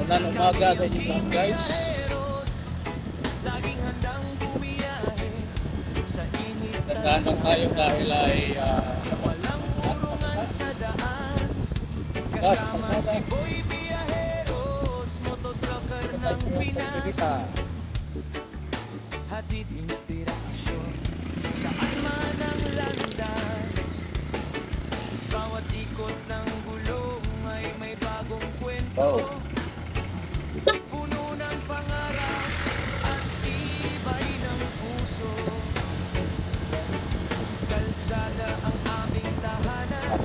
Magandang umaga sa inyo lahat, guys. Nagdaan lang tayo dahil ay hatid inspirasyon saan man ang landas. Bawat ikot ng gulong ay may bagong kwento. Puno ng pangarap at tibay ng puso. Kalsada ang aming tahanan.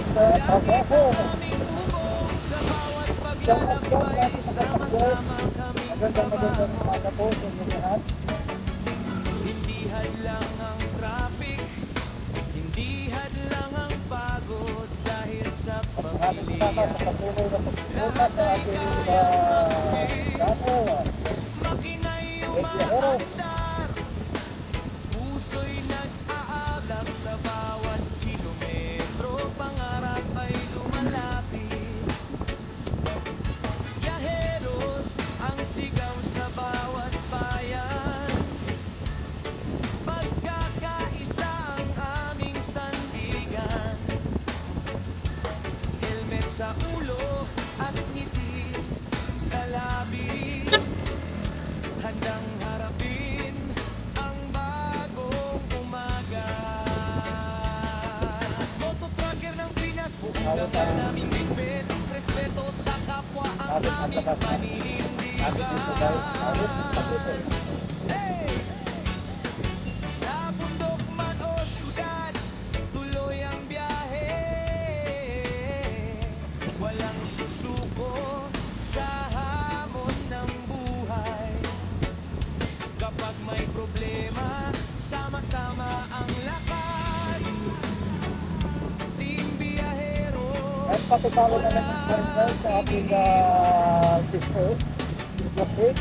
Aming bubong sa bawat paglalakbay. Sama-sama kaming trabaho. Hindi hadlang ang traffic, hindi hadlang ang pagod dahil sa pamilya. Lahat ay kayang magpili, makina'y umaandar, puso'y nag-aalab sa bawat kilometro, pangarap ay lumalapit. Yaheros ang sigaw sa bawat bayan. Pagkakaisa ang aming sandigan. Helmet sa ulo at ngiti sa labi. Handang harapin ang bagong umaga. Mototrucker ng Pinas, buong laban naming bitbit. Respeto sa kapwa ang aming paninindigan. Hey! Sa bundok man o syudad, tuloy ang biyahe. Walang susuko sa hamon ng buhay. Kapag may problema, sama-sama ang lakas. Team Biyahero. At pakitalo na lang sa ating sister.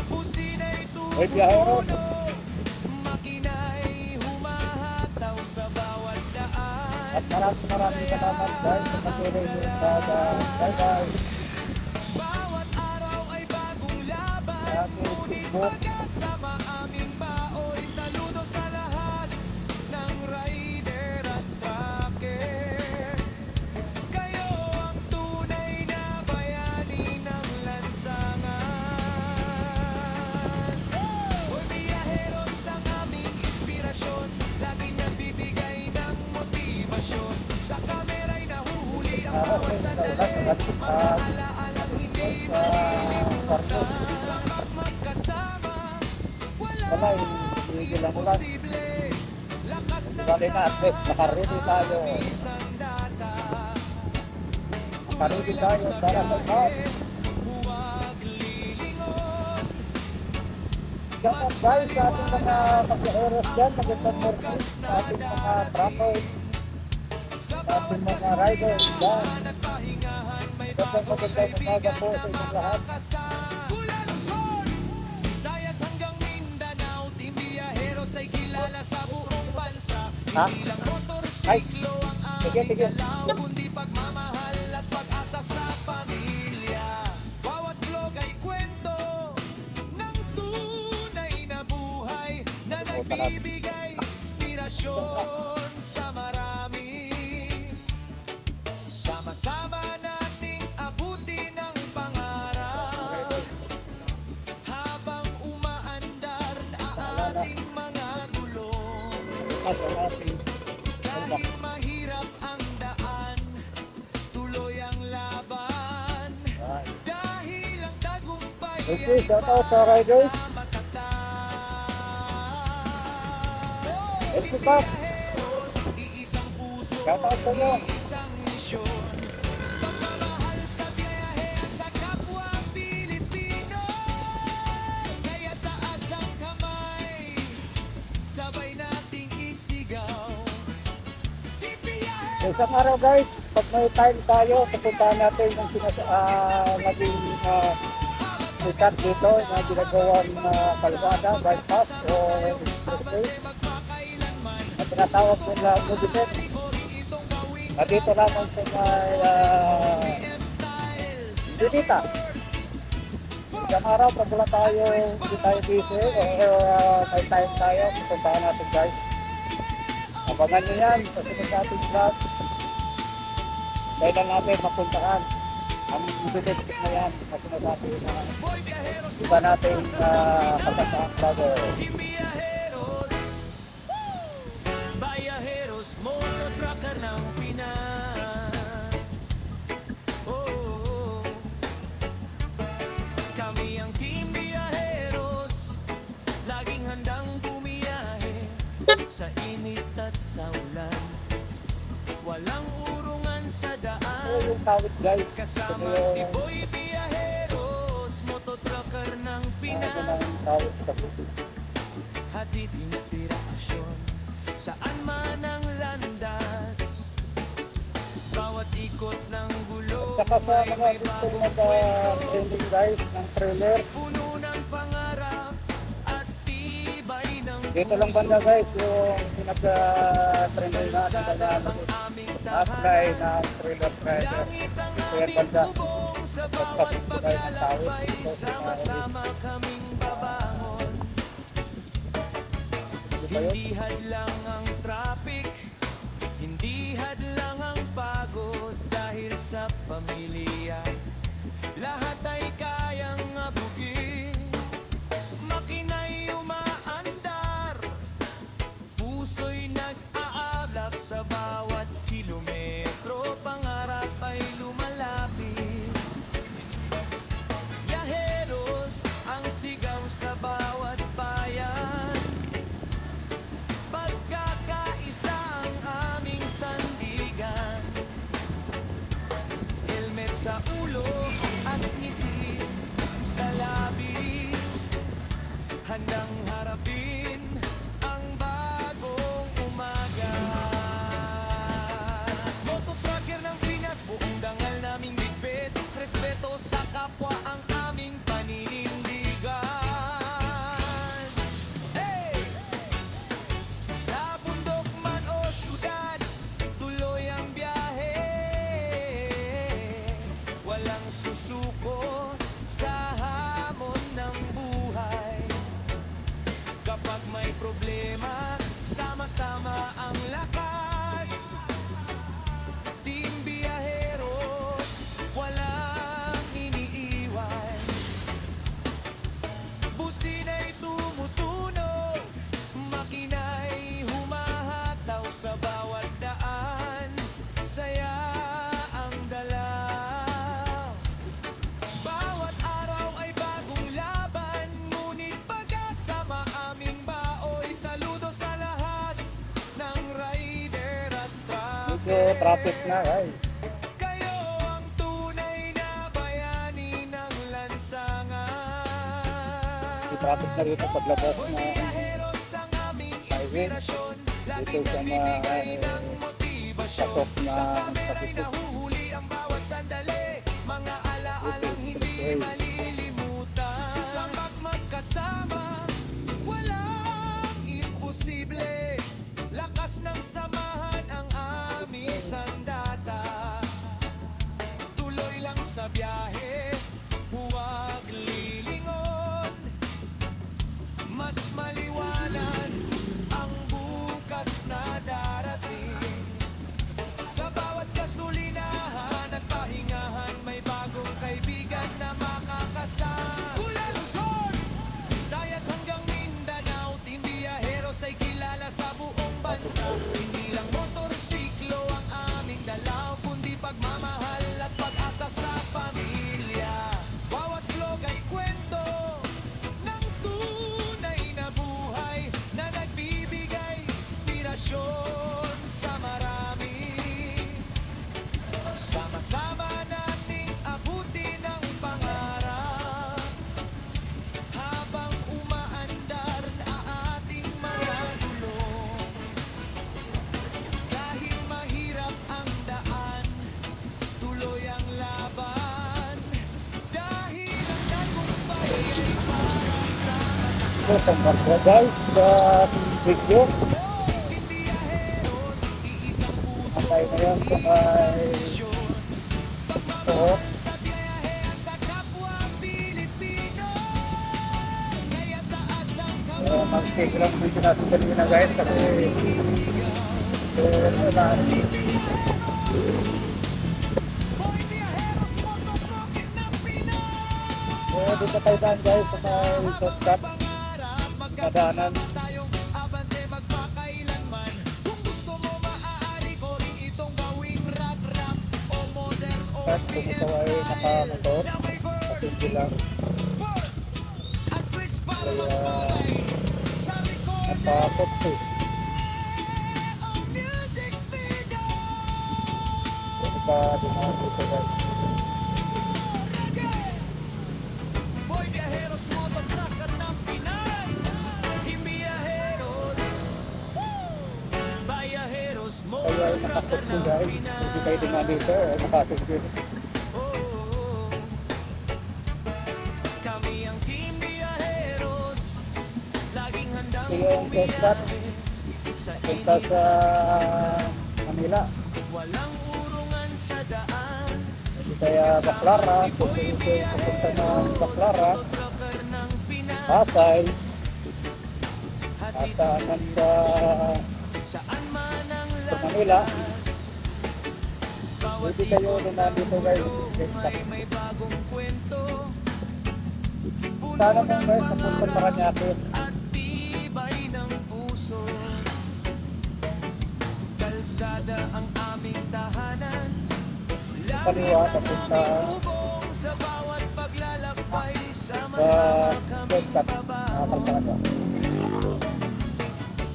Pusina'y Ay, biyahero. tumutunog, makina'y humahataw sa bawat daan. At maraming salamat guys sa patuloy niyo sa bye-bye. Bawat araw ay bagong laban, ngunit magkasama aming baoy. Saludo sa lahat ng rider at trucker. Kayo ang tunay na bayani ng lansangan. Hoy biyaheros, ang aming inspirasyon, laging nagbibigay ng motibasyon. Sa kamera'y nahuhuli ang bawat sandali, mga alaalang hindi malilimutan. Kapag magkasama, walang imposible. Lakas ng Bali na at least nakaready tayo. isang data. Nakaready tayo para sa lahat. Huwag lilingon. Shout out guys sa ating mga pag-eros dyan, magandang morning sa ating mga truckers, Sa sa ating mga riders dyan. nagpahingahan, may Magandang umaga po sa inyong lahat. Mula Luzon, Visayas hanggang Mindanao, Team Biyaheros ay kilala sa buong bansa. Ha? Hindi lang Ay, motorsiklo ang sige, aming sige. galaw, kundi pagmamahal at pag-asa sa pamilya. Bawat vlog ay kwento ng tunay na buhay na nagbibigay inspirasyon sa marami. Sama-sama nating abutin ang pangarap habang umaandar ang ating mga gulong. At ang ating Kahit mahirap ang daan, tuloy ang laban. Dahil ang tagumpay Okay, shout out sa riders. sa matatag. Let's go back. Biyaheros, iisang puso, Shout out sa inyo. isang misyon. Pagmamahal sa biyahe at sa kapwa Pilipino. Kaya taas ang kamay, sabay nating isigaw. Team Biyahe! So, isang araw guys, pag may time tayo, pupuntahan natin yung naging sikat dito na ginagawang kalsada, bypass o expressway. At tinatawag nila Mudipet. At dito lamang sa may Didita. Isang araw, pag wala tayo, hindi tayo busy, o may time tayo, pupuntahan natin guys. Abangan nyo yan, sa sunod natin vlog. Kailan natin mapuntahan. Ang bilis na yan, na sinasabi na iba natin kapasang vlogger. Biyaheros, Bayaheros, motor-trucker ng Pinas. Oh, kami ang Team Biyaheros, laging handang bumiyahe sa init at sa ulan. Walang urungan sa So, daan. yung tawid guys, Kasama si Boy Biyaheros, motor-trucker ng ano Pinas. ng tawid sa puso. Hatid inspirasyon, saan man ang landas. Bawat ikot ng gulong Saka sa ay mga may gusto bagong kwento. trending guys ng trailer, Puno ng pangarap at tibay ng dito lang banda guys, yung pinag-trending na aming apply ng trailer driver. langit ang Ito yan aming banda. bubong sa bawat Pagpasok ko tayo ng tawid paglalakbay. dito sa Sama-sama kaming babangon. Di ba yun? Hindi hadlang ang traffic, hindi hadlang ang pagod. Dahil sa pamilya, lahat ay kayang abugin. Makina'y umaandar, puso'y nag-aablak sa bawat kilometro. Pangarap ay lumalapit. Biyaheros, ang sigaw sa bawat bayan. Pagkakaisa ang aming sandigan. Helmet sa ulo at ngiti sa labi. Handang harapin ang bagong umaga. Motovlogger ng Pinas, buong dangal naming ligpit. Respeto sa kapwa ang aming paninindigan. Hey! Sa bundok man o syudad, tuloy ang biyahe. Walang susuko sa hamon ng buhay. Kapag may problema, sama-sama ang lakas. Team Biyaheros, walang iniiwan. Busina'y tumutunog, makina'y humahataw sa bawat daan. Saya ang dala. Bawat araw ay bagong laban, ngunit pag-asama aming baoy. Saludo sa lahat ng rider at Medyo traffic na guys. kayo ang tunay na bayani ng lansangan. May traffic na rito paglabas Boy na Biyaheros ang aming inspirasyon, dito laging sa nagbibigay mga ng motibasyon. pasok na Sa kamera'y pasok. nahuhuli ang bawat sandali, mga alaalang hindi Okay. malilimutan. Kapag magkasama, walang imposible. Lakas ng samahan ang aming sandata. Tuloy lang sa biyahe, huwag lilingon. Mas maliwanag ang bukas na darating. Sa bawat gasolinahan at pahingahan, may bagong kaibigan na makakasama. Mula Luzon, Visayas hanggang Mindanao, Team Biyaheros ay kilala sa buong bansa. Hindi lang motorsiklo ang aming dalaw, kundi pagmamahal at pag-asa sa pamilya. Bawat vlog ay kwento ng tunay na buhay na nagbibigay inspirasyon sa marami. Sama-sama nating abutin ang pangarap habang umaandar ang ating mga dulong. Kahit mahirap ang daan, tuloy ang laban. Dahil ang tagumpay ay para sa So, tanggal ko guys sa video. Team Biyaheros, iisang puso. Antay na yan kung ay Pagmamahal sa biyahe at sa kapwa Pilipino. take lang dito natin kanina guys kasi wala. Dito tayo daan guys sa may shortcut nadaanan. Tayong abante magpakailanman. Kung gusto mo maaari ko rin itong gawing rap o modern o At kung ito ay nakamotor, kasi sila at which para mas kaya bagay sa record natakot eh. ang music video. Kung pa dumaan dito guys. Boy Viajeros, mototracker ng Pinay. Team Viajeros, Viajeros, Kaya ay mototracker nakatakot ng guys. Pinay. Hindi kayo dumaan dito, nakasok dito. Oh, kami ang Team Viajeros, laging handang Ito yung shortcut sa punta sa Manila. walang urungan sa daan. Hindi kaya Baclara, kung ito yung papunta ng Baclara, Mototracker ng Pinay, Pasay, hatid at anan sa saan man ang Manila. bawat Pwede kayo dumaan dito guys. ay may bagong kwento. Sana mo guys, napunta Paranaque. At tibay ng puso, kalsada ang aming tahanan. Kaliwa, Langit ang papunta aming bubong, sa bawat paglalakbay, sa sama-sama kaming shortcut. babaho. Nakakalpakan ba?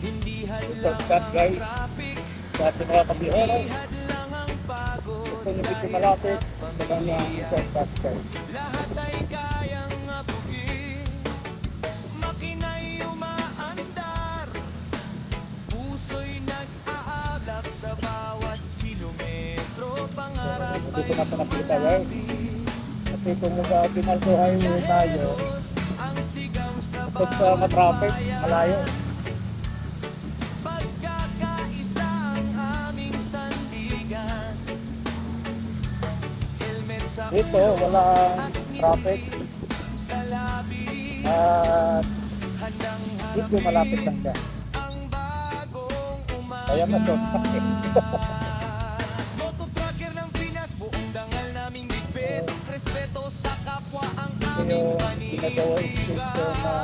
Hindi Shortcut, hadlang ang guys. traffic, Sa ating mga kabihero, hindi hadlang ang pagod, gusto nyo medyo dahil malapit, sa sagang yung pamilya. shortcut guys. Lahat ay kayang abugin, makina'y umaandar, puso'y nag-aalak sa bawat kilometro, pangarap Hindi ay ko na ito nakita guys. lumalapit. Kasi kung mag-Pinalco Highway tayo, Ang sigaw sa kapag sa matraffic, malayo. pagkakaisa ang aming sandigan. Helmet sa Dito, walang traffic. sa labi, At handang dito malapit lang siya. ang bagong umaga. Kaya ma-shortcut eh. Mototracker ng Pinas, buong dangal naming bigpit. Respeto sa kapwa ang Ito aming yung ginagawa yung dito na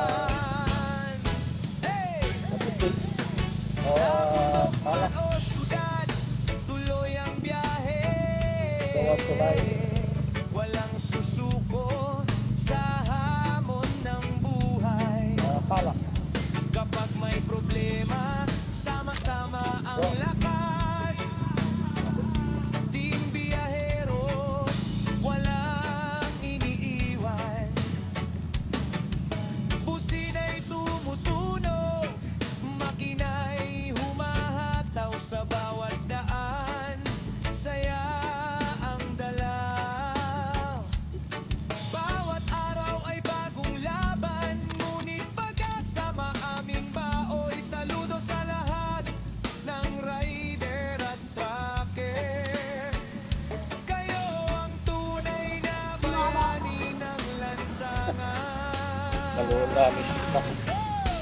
Hey! malak. O syudad, tuloy ang biyahe. Gawa tulay. Walang susuko sa hamon ng buhay. Palak. Kapag may problema, sama-sama ang lakas. Team Viajeros, walang iniiwan. Busina'y tumutunog, makina'y humahataw sa bawat daan. Saya ang dala. Bawat araw ay bagong laban, ngunit pag-asa maaming baoy. Saludo sa lahat ng rider at trucker. Kayo ang tunay na bayani ng lansangan. Nalulami siya.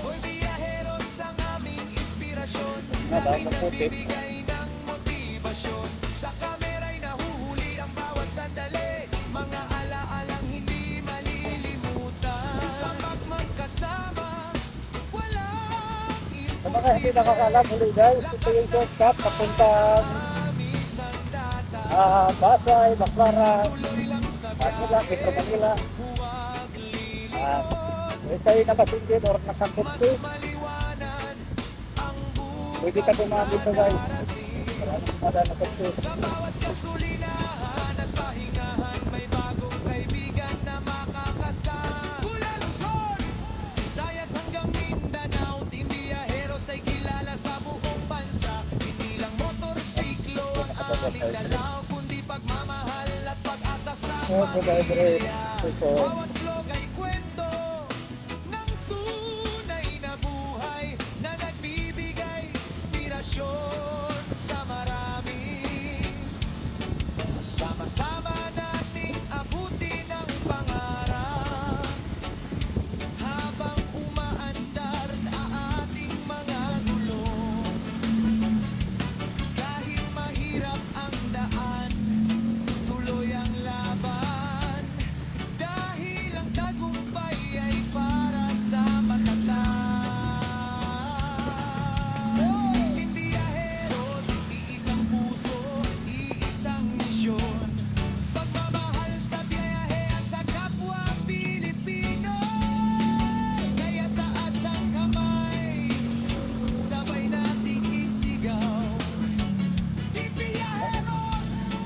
Hoy Viajeros, ang aming inspirasyon, Nalaman aming ko, Tip. nagbibigay ng motibasyon. Sa kamera'y nahuhuli ang bawat sandali, mga alaalang hindi malilimutan. Kapag magkasama, walang Sa mga hindi nakakalam ulit guys, ito yung shortcut papuntang Pasay, Baclara, Manila, Metro Manila. Kung kayo nakasingin or nakakunti, maliwanan ang buhay. pwede ka dumaan dito guys. Maraming mga nakakunti. Bawat kasulinahan at pahingahan, may bagong kaibigan na makakasama. Mula Luzon, Visayas hanggang Mindanao, Team Viajeros ay kilala sa buong bansa. Hindi lang motorsiklo ang aming dalaw, kundi pagmamahal at pag-asa sa So, pwede ito. bawat vlog ay kwento ng tunay na buhay na nagbibigay inspirasyon sa marami. Sama-sama nating abutin ang pangarap habang umaandar,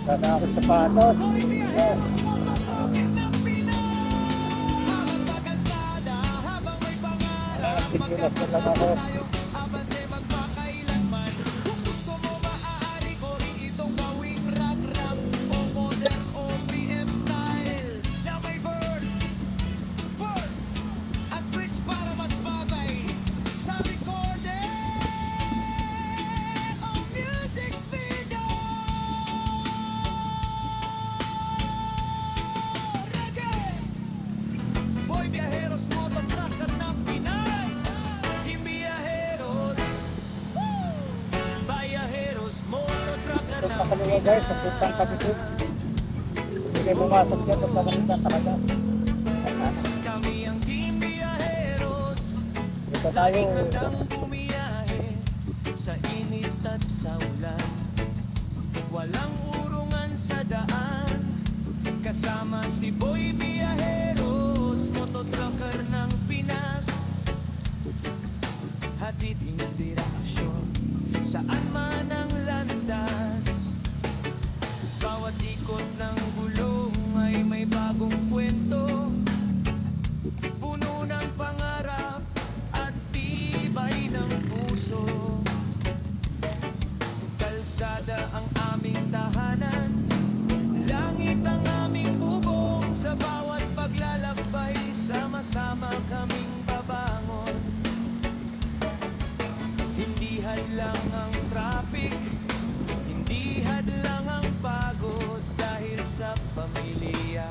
Sana ako sapatos. Yes. Sa kalsada habang may pangarap. Nagsigilas na lang ako. Abante magpakailanman. Kung gusto mo maaari ko rin itong gawing rock rap o modern o PM style na may verse at bridge para mas bagay sa recording o music video. Reggae! Boy Viajeros, mototracker ng Pinas. Team Viajeros. Viajeros, mototracker Ito ng sa kaliwa guys, napuntang kami dun. Hindi kayo bumasok dyan, basta makita talaga. Kami ang Team Viajeros. Dito tayo. Ikatang bumiyahe sa init at sa ulan. Walang urungan sa daan. Kasama si Boy Viajeros, mototrucker ng Pinas. Hatid inspirasyon saan man ang landas. Bawat ikot ng gulong ay may bagong kwento. Puno ng pangarap at tibay ng puso. Kalsada ang aming tahanan. Langit ang aming bubong. Sa bawat paglalakbay, sama-sama kaming babangon. Hindi hadlang ang traffic, hindi hadlang ang pagod. Dahil sa pamilya,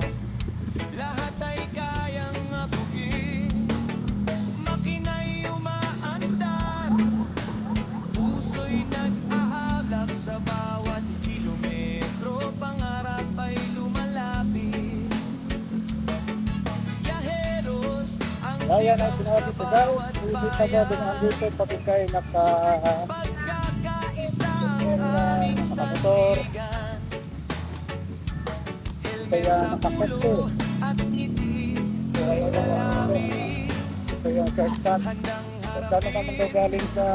lahat ay kayang abugin. Makina'y umaandar, puso'y nag-aalab. Sa bawat kilometro, pangarap ay lumalapit. Viajeros, ang Ayan ay sigaw sinabi sa ko daw. bawat Hindi ka daw bayan. dito pati kayo Pagkakaisa ang aming nakamotor. sandigan. Helmet Kaya sa nakakot ulo at ngiti sa labi. Ito yung shortcut. Handang Kung saan naman daw galing sa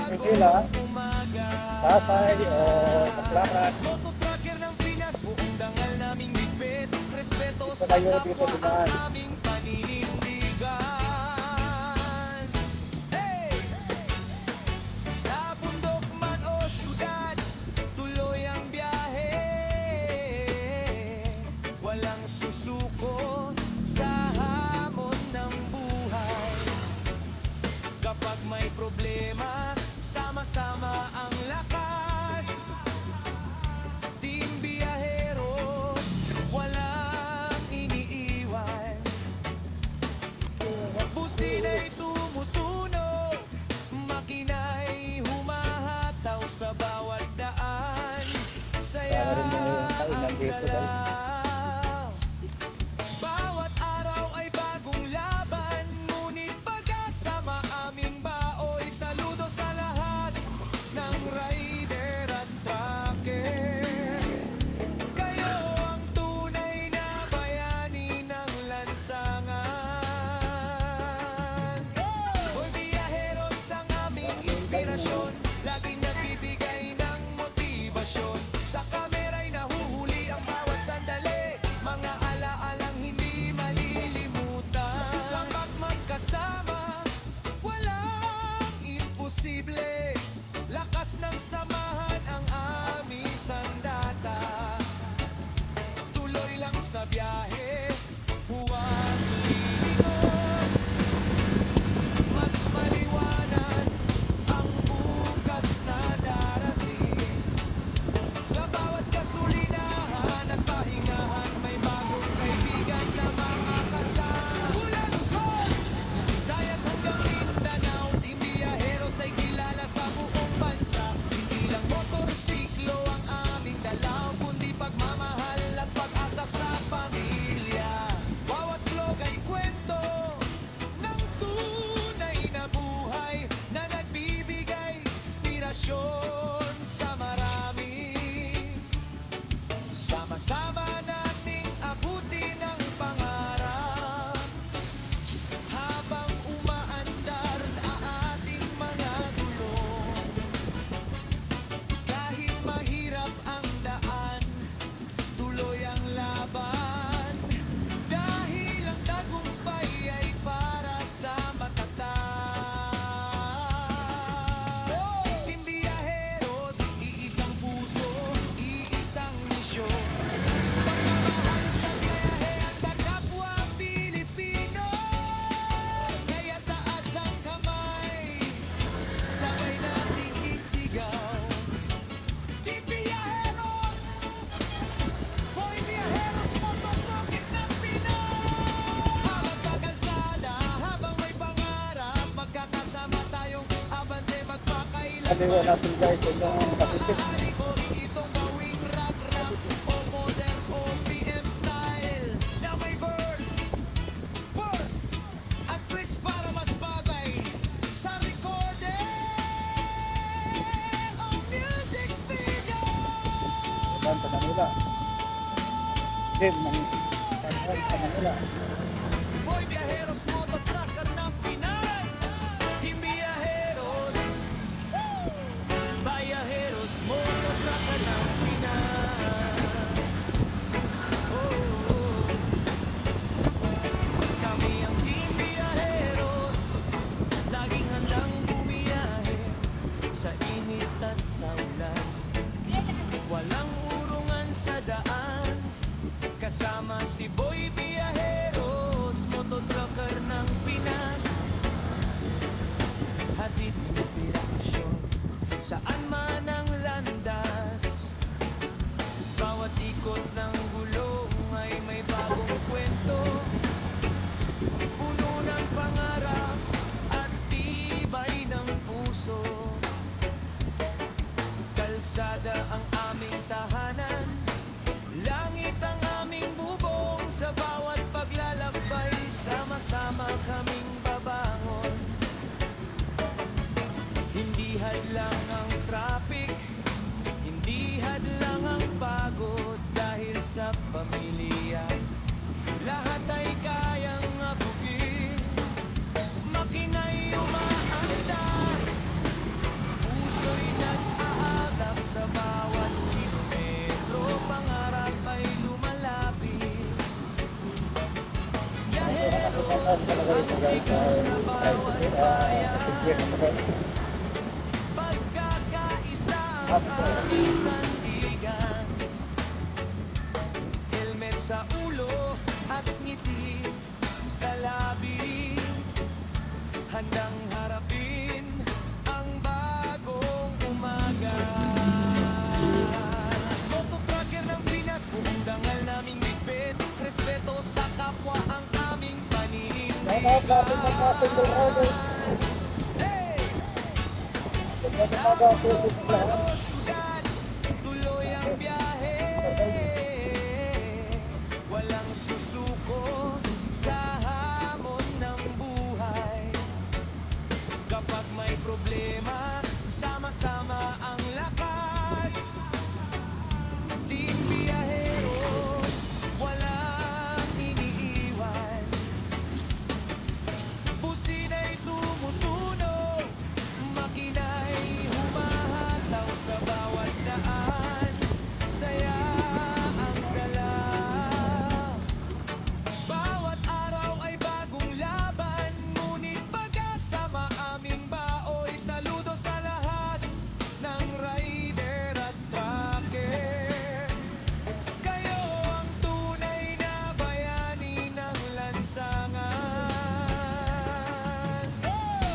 Manila, umaga. Pasay o Baclaran. Mototracker ng Pinas, buong dangal naming bitbit. Respeto Ito sa na yun dito kapwa dumaan. ang aming paninindigan. Hey! Sa bundok man o syudad, tuloy ang biyahe. Walang susuko sa hamon ng buhay. Kapag may problema, sama-sama ang lakas. Team Viajeros, walang iniiwan. Busina'y tumutunog, makina'y humahataw sa bawat daan. Saya Para rin yung ang kainan dito, galaw. Bawat araw ay bagong laban, ngunit pag-asa maaming baoy. Saludo sa lahat ng rider at trucker. Kayo ang tunay na bayani ng lansangan. Boy Viajeros ang aming inspirasyon, laging nagbibigay ng motibasyon. Sa kamera'y nahuhuli ang bawat sandali. pangaliwa natin guys, yung Pacific. Itong bawing rag-rap o modern o PM style na may verse at bridge para mas bagay sa recording o music video. Sa Manila. Din, sa Manila. Boy Viajeros, mototracker ng Pinas. Team Viajeros, Viajeros, mototracker ng Pinas. Oh, kami ang Team Viajeros, laging handang bumiyahe sa init at sa ulan. Walang urungan sa daan, kasama si Boy Viajeros, mototracker ng Pinas. Hatid inspirasyon, saan man ang landas. Bawat ikot ng gulong ay may bagong kwento, puno ng pangarap at tibay ng puso. Kalsada ang aming tahanan, langit ang aming bubong. Sa bawat paglalakbay, sama-sama kaming babangon. Hindi hadlang ang traffic, hindi hadlang ang pagod. Dahil sa pamilya, lahat ay kayang abugin. Makina'y umaandar, puso'y nag-aalak sa bawat kilometro. Pangarap ay lumalapit, yahero ang sigaw sa bawat bayan. Pagkakaisa ang aming sandigan, helmet sa ulo at ngiti sa labi, handang harapin ang bagong umaga. Mototracker ng Pinas, buong dangal naming bitbit, respeto sa kapwa ang aming Mga kapit ng kapit ng order. Hey! Sa Sa mga mundong kapit lang. palo-syudad, tuloy ang biyahe. Walang susuko sa hamon ng buhay. Kapag may problema, sama-sama ang lakas. Team Viajeros, walang iniiwan. Busina'y tumutunog, makina'y humahataw sa bawat daan. Saya ang dala, bawat araw ay bagong laban. Ngunit pagkasama aming baoy, saludo sa lahat ng rider at trucker. Kayo ang tunay na bayani ng lansangan.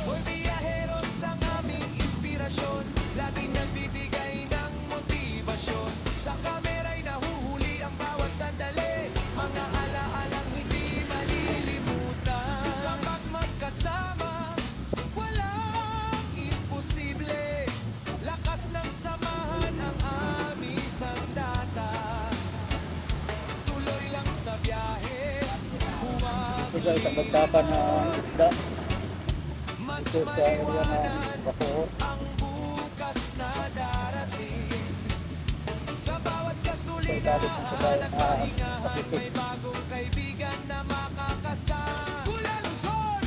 Boy Viajeros ang aming inspirasyon, laging nagbibigay ng motibasyon. Sa kamera'y nahuhuli ang bawat sandali, mga alaalang hindi malilimutan. Kapag magkasama, walang imposible. Lakas ng samahan ang aming sandata. Tuloy lang sa biyahe, huwag Ito guys, ang magtapan ng isda. mas Ito sa area ng maliwanag Bacoor. ang bukas na darating. Sa bawat kasuligahan at pahingahan, may bagong kaibigan na makakasama. Mula Luzon,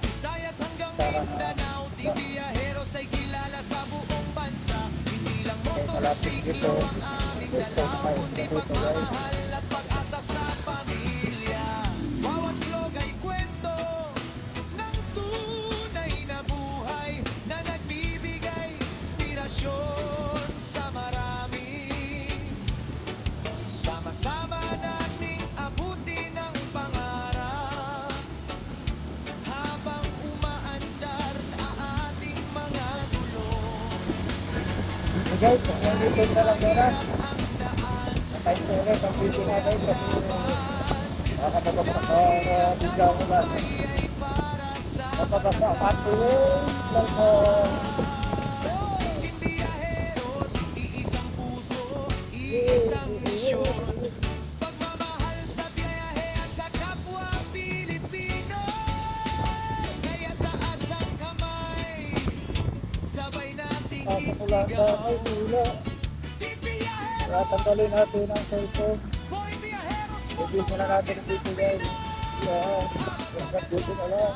Visayas hanggang Mindanao, Team Viajeros ay kilala sa buong bansa. Hindi lang motorsiklo ang aming dala, kundi pagmamahal at pag-asa sa pamilya. Bawat vlog ay kwento ng tunay na buhay na nagbibigay inspirasyon sa marami. Sama-sama nating abutin ang pangarap habang umaandar ang ating mga dulong. So guys, dito na lang muna. Ang daan Nakain ko ulit ang video natin kasi nakakabigyan ko lang. ay para sa Napagkakapatuloy lang po. sa Maynila. Kaya tanggalin natin ang cellphone. Ibig mo na natin dito guys. Yeah, dito na lang.